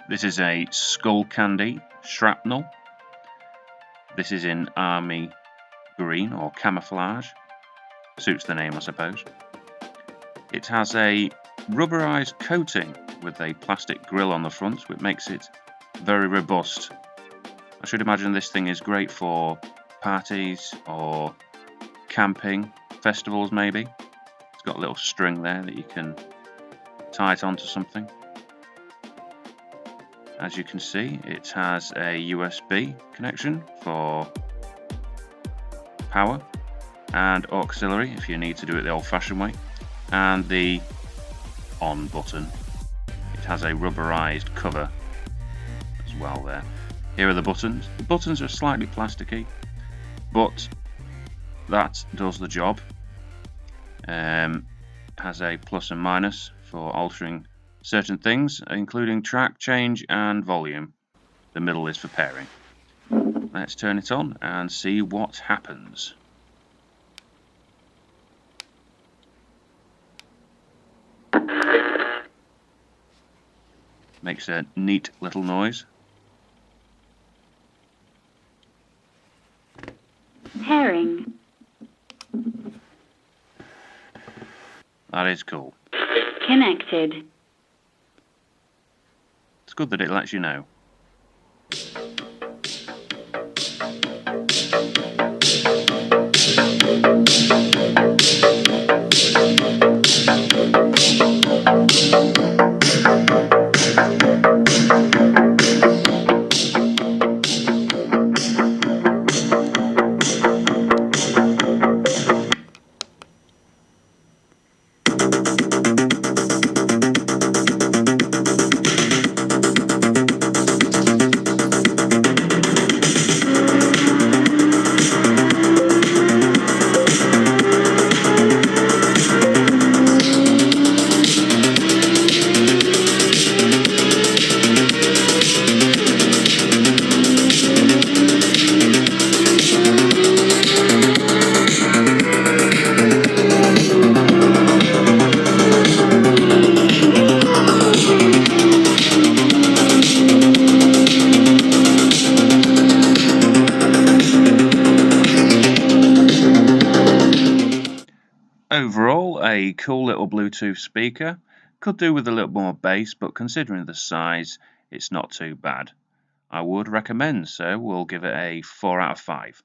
This is a Skullcandy Shrapnel. This is in army green or camouflage. Suits the name, I suppose. It has a rubberized coating with a plastic grill on the front, which makes it very robust. I should imagine this thing is great for parties or camping, festivals maybe. It's got a little string there that you can tie it onto something. As you can see, it has a USB connection for power and auxiliary if you need to do it the old-fashioned way, and the on button. It has a rubberized cover as well there. Here are the buttons. The buttons are slightly plasticky, but that does the job. Has a plus and minus for altering certain things, including track change and volume. The middle is for pairing. Let's turn it on and see what happens. Makes a neat little noise. Pairing. That is cool. Connected. It's good that it lets you know. Overall, a cool little Bluetooth speaker. Could do with a little more bass, but considering the size, it's not too bad. I would recommend, so we'll give it a 4 out of 5.